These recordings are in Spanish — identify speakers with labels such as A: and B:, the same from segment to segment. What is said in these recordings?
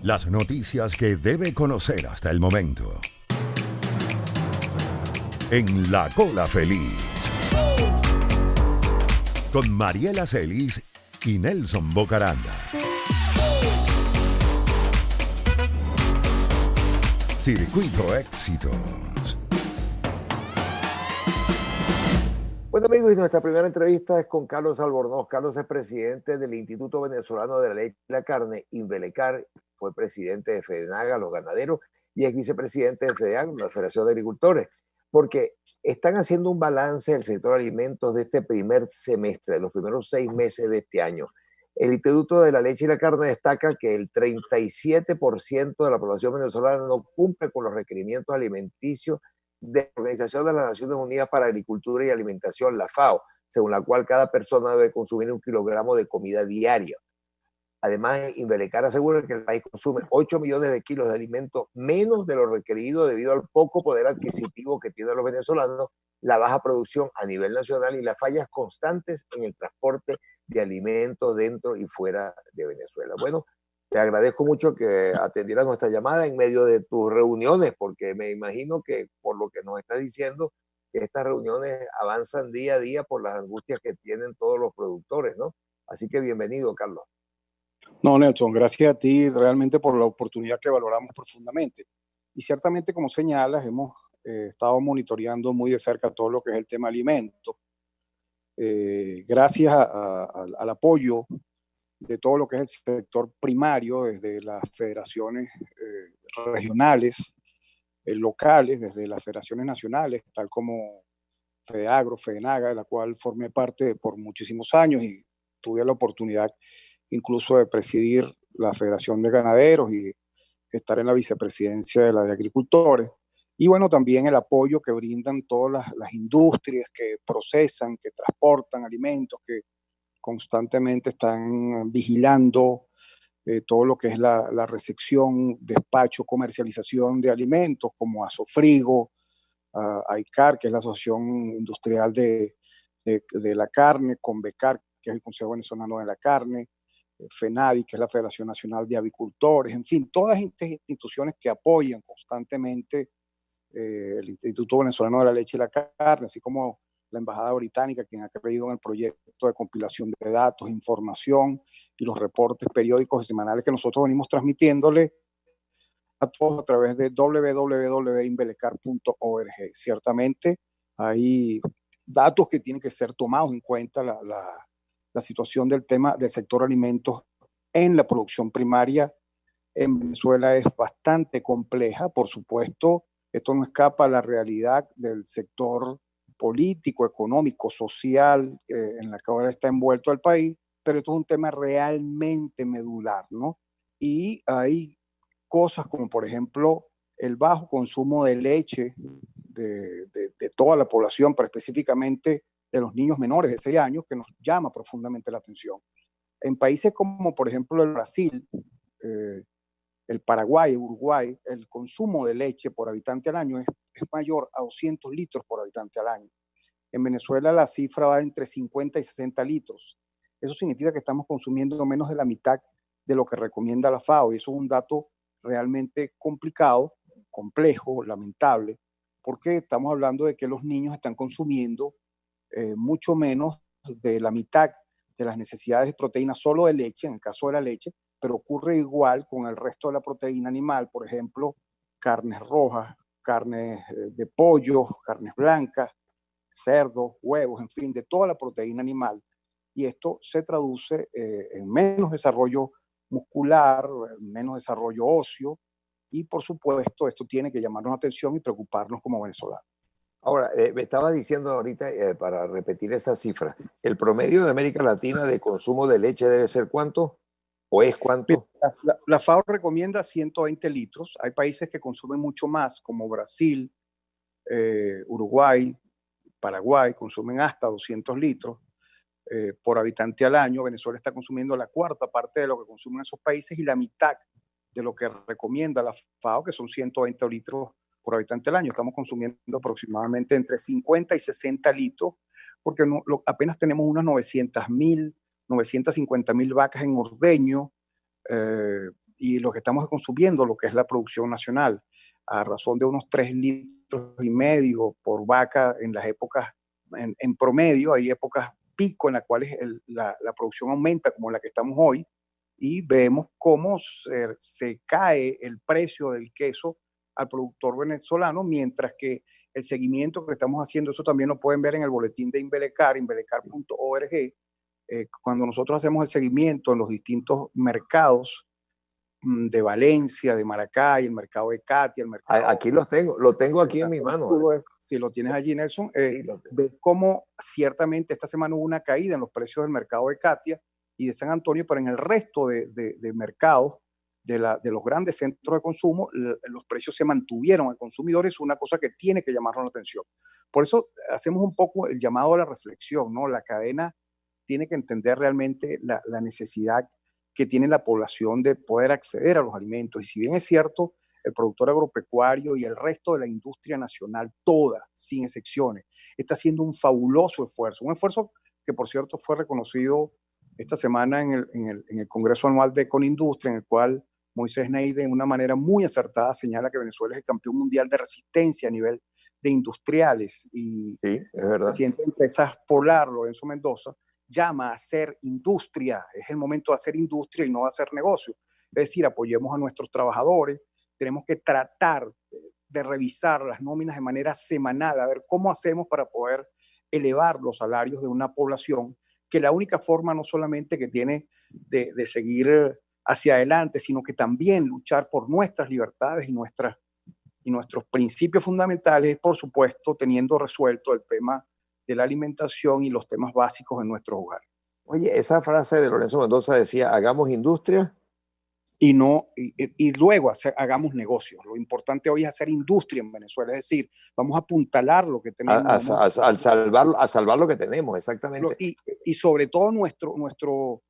A: Las noticias que debe conocer hasta el momento. En La Cola Feliz. Con Mariela Celis y Nelson Bocaranda. Circuito Éxitos.
B: Bueno, amigos, y nuestra primera entrevista es con Carlos Albornoz. Carlos es presidente del Instituto Venezolano de la Leche y la Carne, Invelecar. Fue presidente de FEDENAGA, los ganaderos, y es vicepresidente de FEDEAG, la Federación de Agricultores, porque están haciendo un balance del sector alimentos de este primer semestre, de los primeros 6 meses de este año. El Instituto de la Leche y la Carne destaca que el 37% de la población venezolana no cumple con los requerimientos alimenticios de la Organización de las Naciones Unidas para Agricultura y Alimentación, la FAO, según la cual cada persona debe consumir 1 kilogramo de comida diaria. Además, Invelecar asegura que el país consume 8 millones de kilos de alimentos menos de lo requerido debido al poco poder adquisitivo que tienen los venezolanos, la baja producción a nivel nacional y las fallas constantes en el transporte de alimentos dentro y fuera de Venezuela. Bueno, te agradezco mucho que atendieras nuestra llamada en medio de tus reuniones, porque me imagino que por lo que nos estás diciendo, que estas reuniones avanzan día a día por las angustias que tienen todos los productores, ¿no? Así que bienvenido, Carlos.
C: No, Nelson, gracias a ti realmente por la oportunidad que valoramos profundamente. Y ciertamente, como señalas, hemos estado monitoreando muy de cerca todo lo que es el tema alimentos. Gracias al apoyo de todo lo que es el sector primario, desde las federaciones regionales, locales, desde las federaciones nacionales, tal como FEDEAGRO, FEDENAGA, de la cual formé parte por muchísimos años y tuve la oportunidad incluso de presidir la Federación de Ganaderos y estar en la vicepresidencia de la de Agricultores. Y bueno, también el apoyo que brindan todas las industrias que procesan, que transportan alimentos, que constantemente están vigilando todo lo que es la recepción, despacho, comercialización de alimentos, como Asofrigo, AICAR, que es la Asociación Industrial de la Carne, Convecar, que es el Consejo Venezolano de la Carne, FENAVI, que es la Federación Nacional de Avicultores, en fin, todas estas instituciones que apoyan constantemente el Instituto Venezolano de la Leche y la Carne, así como la Embajada Británica, quien ha creído en el proyecto de compilación de datos, información y los reportes periódicos y semanales que nosotros venimos transmitiéndole a todos a través de www.invelecar.org. Ciertamente hay datos que tienen que ser tomados en cuenta, la situación del tema del sector alimentos en la producción primaria en Venezuela es bastante compleja. Por supuesto, esto no escapa a la realidad del sector político, económico, social en la que ahora está envuelto el país, pero esto es un tema realmente medular, ¿no? Y hay cosas como, por ejemplo, el bajo consumo de leche de toda la población, pero específicamente de los niños menores de 6 años, que nos llama profundamente la atención. En países como, por ejemplo, el Brasil, el Paraguay, Uruguay, el consumo de leche por habitante al año es mayor a 200 litros por habitante al año. En Venezuela la cifra va entre 50 y 60 litros. Eso significa que estamos consumiendo menos de la mitad de lo que recomienda la FAO, y eso es un dato realmente complicado, complejo, lamentable, porque estamos hablando de que los niños están consumiendo mucho menos de la mitad de las necesidades de proteína solo de leche, en el caso de la leche, pero ocurre igual con el resto de la proteína animal, por ejemplo, carnes rojas, carnes de pollo, carnes blancas, cerdos, huevos, en fin, de toda la proteína animal. Y esto se traduce en menos desarrollo muscular, menos desarrollo óseo, y por supuesto esto tiene que llamarnos la atención y preocuparnos como venezolanos.
B: Ahora, me estaba diciendo ahorita, para repetir esa cifra, ¿el promedio de América Latina de consumo de leche debe ser cuánto? ¿O es cuánto?
C: La FAO recomienda 120 litros. Hay países que consumen mucho más, como Brasil, Uruguay, Paraguay, consumen hasta 200 litros por habitante al año. Venezuela está consumiendo la cuarta parte de lo que consumen esos países y la mitad de lo que recomienda la FAO, que son 120 litros por habitante al año. Estamos consumiendo aproximadamente entre 50 y 60 litros, porque apenas tenemos unas 950.000 vacas en ordeño, y lo que estamos consumiendo, lo que es la producción nacional, a razón de unos 3,5 litros por vaca en las épocas, en promedio, hay épocas pico en las cuales la producción aumenta, como la que estamos hoy, y vemos cómo se cae el precio del queso al productor venezolano, mientras que el seguimiento que estamos haciendo, eso también lo pueden ver en el boletín de Inbelecar, inbelecar.org, cuando nosotros hacemos el seguimiento en los distintos mercados de Valencia, de Maracay, el mercado de Catia, el mercado...
B: Aquí lo tengo aquí en mi mano.
C: Si lo tienes allí, Nelson,
B: Sí,
C: ves cómo ciertamente esta semana hubo una caída en los precios del mercado de Catia y de San Antonio, pero en el resto de mercados de los grandes centros de consumo, los precios se mantuvieron al consumidor. Es una cosa que tiene que llamarnos la atención. Por eso hacemos un poco el llamado a la reflexión, ¿no? La cadena tiene que entender realmente la necesidad que tiene la población de poder acceder a los alimentos. Y si bien es cierto, el productor agropecuario y el resto de la industria nacional, toda, sin excepciones, está haciendo un fabuloso esfuerzo. Un esfuerzo que, por cierto, fue reconocido esta semana en el Congreso Anual de Econindustria, en el cual Moisés Neide, de una manera muy acertada, señala que Venezuela es el campeón mundial de resistencia a nivel de industriales. Y
B: sí, es verdad.
C: el presidente de Empresas Polar, Lorenzo Mendoza, llama a hacer industria. Es el momento de hacer industria y no de hacer negocio. Es decir, apoyemos a nuestros trabajadores. Tenemos que tratar de revisar las nóminas de manera semanal, a ver cómo hacemos para poder elevar los salarios de una población que la única forma no solamente que tiene de seguir hacia adelante, sino que también luchar por nuestras libertades y nuestros principios fundamentales, es, por supuesto, teniendo resuelto el tema de la alimentación y los temas básicos en nuestro hogar.
B: Oye, esa frase de Lorenzo Mendoza decía, hagamos industria.
C: Y luego hagamos negocios. Lo importante hoy es hacer industria en Venezuela, es decir, vamos a apuntalar lo que tenemos.
B: A salvar lo que tenemos, exactamente.
C: Y sobre todo nuestro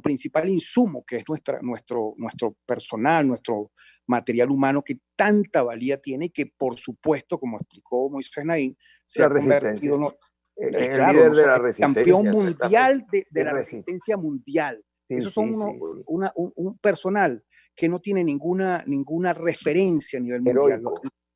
C: principal insumo, que es nuestro personal, nuestro material humano, que tanta valía tiene y que, por supuesto, como explicó Moisés Naín, se ha convertido
B: en el líder de la resistencia.
C: Campeón mundial de la resistencia mundial. Sí, esos son un personal que no tiene ninguna referencia a nivel mundial.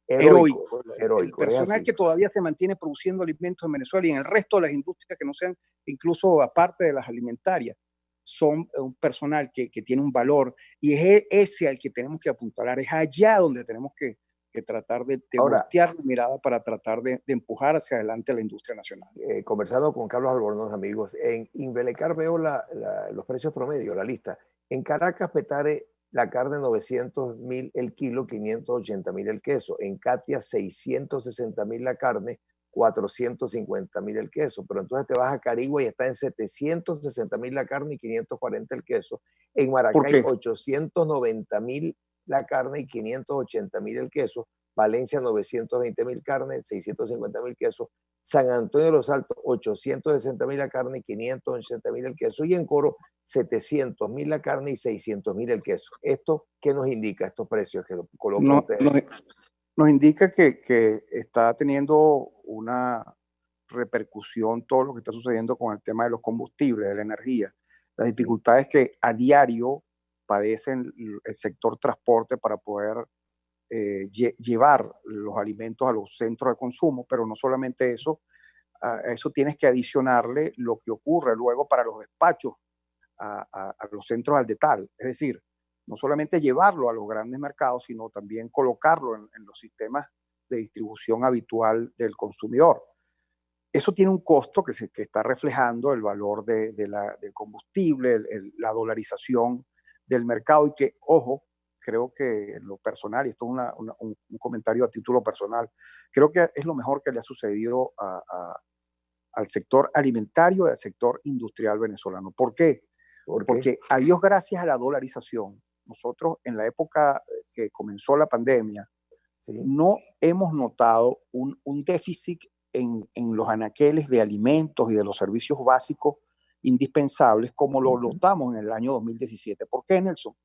C: Heroico. El personal que todavía se mantiene produciendo alimentos en Venezuela y en el resto de las industrias que no sean, incluso aparte de las alimentarias, son un personal que tiene un valor, y es ese al que tenemos que apuntalar. Es allá donde tenemos que tratar de voltear la mirada para tratar de empujar hacia adelante a la industria nacional.
B: Conversando con Carlos Albornoz, amigos, en Inbelecar veo los precios promedio, la lista. En Caracas, Petare, la carne 900.000 el kilo, 580.000 el queso. En Catia, 660.000 la carne, 450.000 el queso. Pero entonces te vas a Carigua y está en 760.000 la carne y 540 el queso. En Maracay, 890.000 la carne y 580.000 el queso. Valencia, 920.000 carne, 650.000 queso. San Antonio de los Altos, 860.000 la carne y 580.000 el queso. Y en Coro, 700.000 la carne y 600.000 el queso. ¿Esto qué nos indica, estos precios que colocan ustedes?
C: Nos indica que está teniendo una repercusión todo lo que está sucediendo con el tema de los combustibles, de la energía. Las dificultades que a diario padecen el sector transporte para poder llevar los alimentos a los centros de consumo, pero no solamente eso, a eso tienes que adicionarle lo que ocurre luego para los despachos a los centros al detal. Es decir, no solamente llevarlo a los grandes mercados, sino también colocarlo en los sistemas de distribución habitual del consumidor. Eso tiene un costo que está reflejando el valor del combustible, la dolarización del mercado, y que, ojo, creo que en lo personal, y esto es un comentario a título personal, creo que es lo mejor que le ha sucedido al sector alimentario y al sector industrial venezolano. ¿Por qué? Porque a Dios gracias a la dolarización, nosotros en la época que comenzó la pandemia, no hemos notado un déficit en los anaqueles de alimentos y de los servicios básicos indispensables como lo notamos en el año 2017. ¿Por qué, Nelson?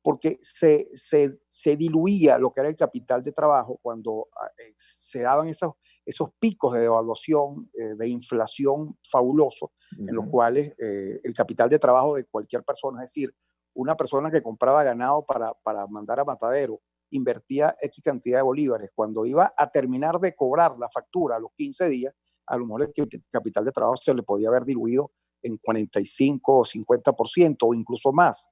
C: Porque se diluía lo que era el capital de trabajo cuando se daban esos picos de devaluación, de inflación fabulosos, en los cuales el capital de trabajo de cualquier persona, es decir, una persona que compraba ganado para mandar a matadero invertía X cantidad de bolívares. Cuando iba a terminar de cobrar la factura a los 15 días, a lo mejor el capital de trabajo se le podía haber diluido en 45 o 50% o incluso más.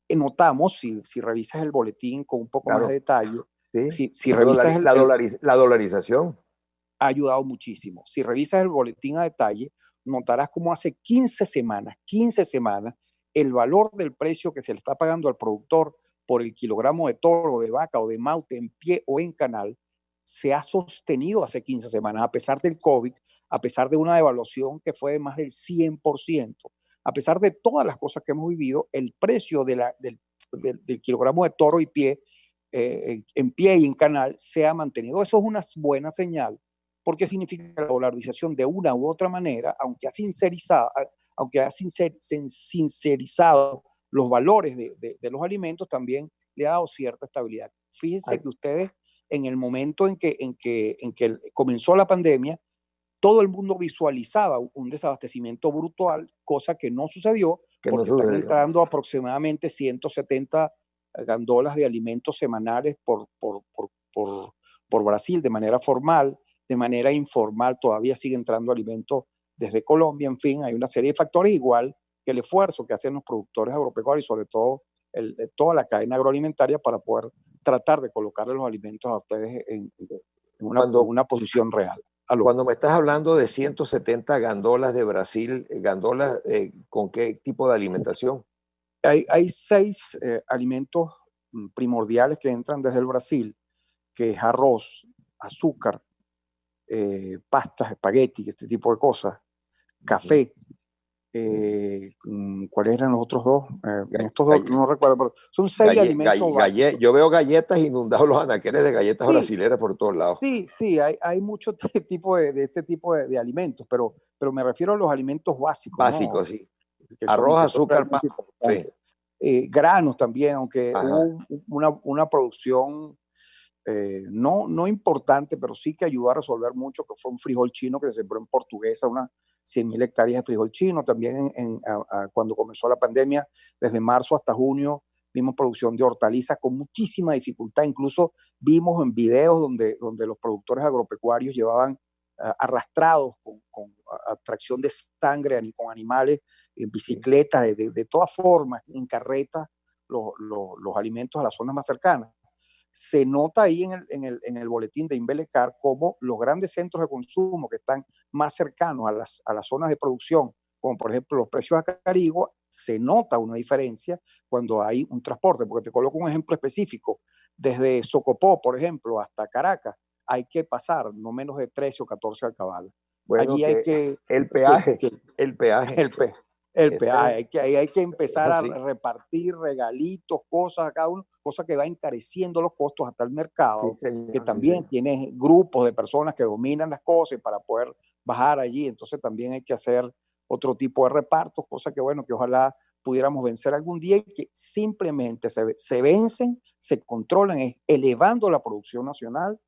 C: Notamos, si revisas el boletín con un poco más de detalle,
B: sí.
C: si revisas
B: la dolarización.
C: ha ayudado muchísimo. Si revisas el boletín a detalle, notarás como hace 15 semanas, el valor del precio que se le está pagando al productor por el kilogramo de toro, de vaca o de maute en pie o en canal, se ha sostenido hace 15 semanas, a pesar del COVID, a pesar de una devaluación que fue de más del 100%, a pesar de todas las cosas que hemos vivido, el precio del kilogramo de toro y pie, en pie y en canal, se ha mantenido. Eso es una buena señal, porque significa que la dolarización de una u otra manera, aunque ha sincerizado los valores de los alimentos, también le ha dado cierta estabilidad. Fíjense que ustedes, en el momento en que comenzó la pandemia, todo el mundo visualizaba un desabastecimiento brutal, cosa que no sucedió, porque están entrando aproximadamente 170 gandolas de alimentos semanales por Brasil de manera formal. De manera informal todavía sigue entrando alimentos desde Colombia. En fin, hay una serie de factores, igual que el esfuerzo que hacen los productores agropecuarios y sobre todo toda la cadena agroalimentaria para poder tratar de colocarle los alimentos a ustedes en una posición real.
B: Cuando me estás hablando de 170 gandolas de Brasil, gandolas, ¿con qué tipo de alimentación?
C: Hay 6 alimentos primordiales que entran desde el Brasil, que es arroz, azúcar, pastas, espagueti, este tipo de cosas, café. ¿Cuáles eran los otros dos? En estos dos no recuerdo, pero son 6 alimentos básicos.
B: Yo veo galletas inundados, los anaqueles de galletas brasileras por todos lados.
C: Sí, hay mucho tipo de este tipo de alimentos, pero me refiero a los alimentos básicos.
B: Básicos, ¿no? Sí. Arroz, azúcar,
C: granos también, aunque hubo una producción no importante, pero sí que ayudó a resolver mucho, que fue un frijol chino que se sembró en Portuguesa, unas 100.000 hectáreas de frijol chino. También cuando comenzó la pandemia, desde marzo hasta junio, vimos producción de hortalizas con muchísima dificultad. Incluso vimos en videos donde los productores agropecuarios llevaban arrastrados con atracción de sangre, con animales, en bicicletas, de todas formas, en carretas, los alimentos a las zonas más cercanas. Se nota ahí en el boletín de Inbelecar cómo los grandes centros de consumo que están más cercanos a las zonas de producción, como por ejemplo los precios a Carigua, se nota una diferencia cuando hay un transporte. Porque te coloco un ejemplo específico. Desde Socopó, por ejemplo, hasta Caracas, hay que pasar no menos de 13 o 14 alcabalas.
B: Bueno,
C: allí hay que...
B: El peaje.
C: El peaje, hay que empezar a repartir regalitos, cosas a cada uno, cosa que va encareciendo los costos hasta el mercado, que también tiene grupos de personas que dominan las cosas y para poder bajar allí, entonces también hay que hacer otro tipo de repartos, cosa que bueno, que ojalá pudiéramos vencer algún día y que simplemente se vencen, se controlan, elevando la producción nacional,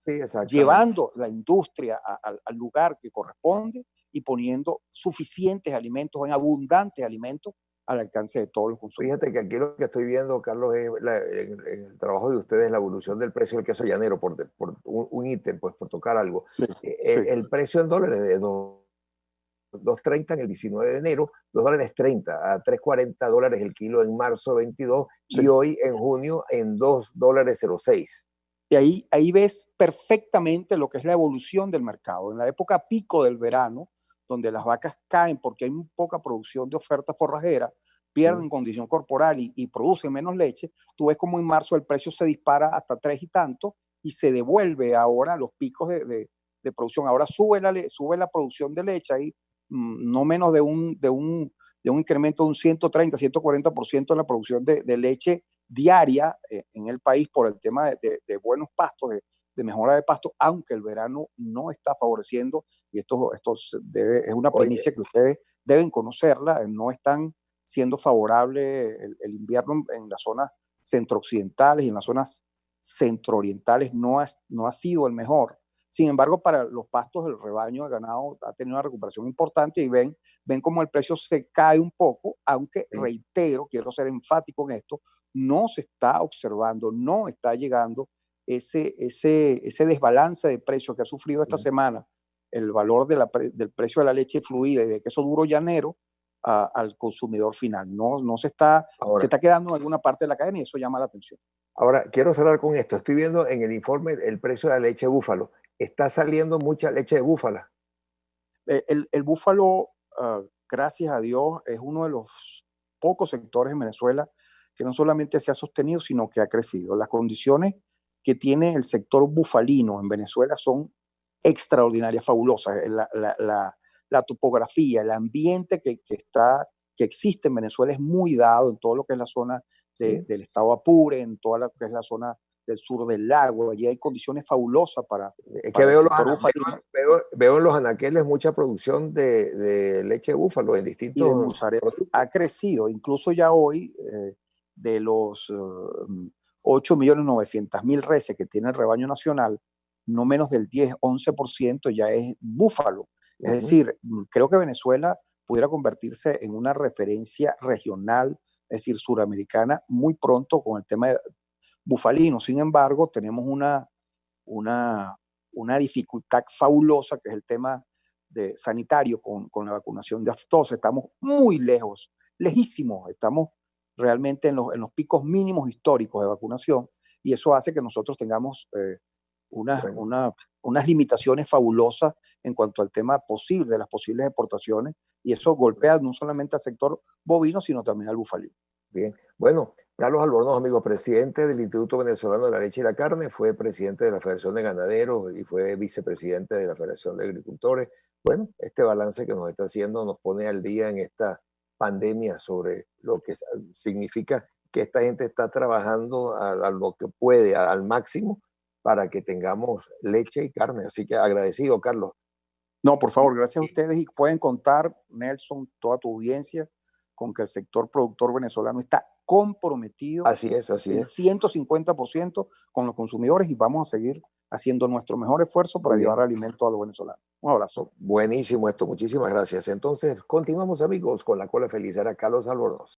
C: llevando la industria al lugar que corresponde y poniendo suficientes alimentos, en abundantes alimentos, al alcance de todos los consumidores.
B: Fíjate que aquí lo que estoy viendo, Carlos, es en el trabajo de ustedes, la evolución del precio del queso llanero, por un ítem, pues por tocar algo. El precio en dólares de $2.30 en el 19 de enero, $2.30 a $3.40 el kilo en marzo 22 y hoy en junio en $2.06.
C: Y ahí ves perfectamente lo que es la evolución del mercado. En la época pico del verano, donde las vacas caen porque hay muy poca producción de oferta forrajera, pierden condición corporal y producen menos leche, tú ves como en marzo el precio se dispara hasta 3 y tanto y se devuelve ahora a los picos de producción. Ahora sube la producción de leche ahí, no menos de un incremento de un 130, 140% en la producción de leche diaria en el país por el tema de buenos pastos, de mejora de pasto, aunque el verano no está favoreciendo, y esto es una primicia que ustedes deben conocerla, no están siendo favorable el invierno en las zonas centrooccidentales y en las zonas centroorientales no ha sido el mejor. Sin embargo, para los pastos, el rebaño de ganado ha tenido una recuperación importante y ven cómo el precio se cae un poco, aunque reitero, quiero ser enfático en esto, no se está observando, no está llegando ese desbalance de precios que ha sufrido esta semana el valor del precio de la leche fluida y de queso duro llanero al consumidor final. No se está quedando en alguna parte de la cadena y eso llama la atención.
B: Ahora, quiero cerrar con esto. Estoy viendo en el informe el precio de la leche de búfalo. Está saliendo mucha leche de búfala.
C: El búfalo, gracias a Dios, es uno de los pocos sectores en Venezuela que no solamente se ha sostenido, sino que ha crecido. Las condiciones que tiene el sector bufalino en Venezuela son extraordinarias, fabulosas. La topografía, el ambiente que existe en Venezuela es muy dado en todo lo que es la zona del estado Apure, en toda lo que es la zona del sur del lago. Allí hay condiciones fabulosas para
B: veo en los anaqueles mucha producción de leche de búfalo en distintos...
C: Y de mozzarella ha crecido, incluso ya hoy, de los 8.900.000 reses que tiene el rebaño nacional, no menos del 10-11% ya es búfalo. Es decir, creo que Venezuela pudiera convertirse en una referencia regional, es decir, suramericana, muy pronto con el tema de bufalino. Sin embargo, tenemos una dificultad fabulosa, que es el tema sanitario con la vacunación de aftosa. Estamos muy lejos, lejísimos, estamos realmente en los picos mínimos históricos de vacunación, y eso hace que nosotros tengamos unas limitaciones fabulosas en cuanto al tema posible, de las posibles exportaciones, y eso golpea no solamente al sector bovino, sino también al bufalino.
B: Bien, bueno, Carlos Albornoz, amigo, presidente del Instituto Venezolano de la Leche y la Carne, fue presidente de la Federación de Ganaderos y fue vicepresidente de la Federación de Agricultores. Bueno, este balance que nos está haciendo nos pone al día en esta pandemia sobre lo que significa que esta gente está trabajando a lo que puede, al máximo, para que tengamos leche y carne. Así que agradecido, Carlos.
C: No, por favor, gracias a ustedes, y pueden contar, Nelson, toda tu audiencia, con que el sector productor venezolano está comprometido
B: así es.
C: 150% con los consumidores, y vamos a seguir haciendo nuestro mejor esfuerzo para llevar alimento a los venezolanos. Un abrazo.
B: Buenísimo esto, muchísimas gracias. Entonces, continuamos, amigos, con La Cola Feliz. Era Carlos Albornoz.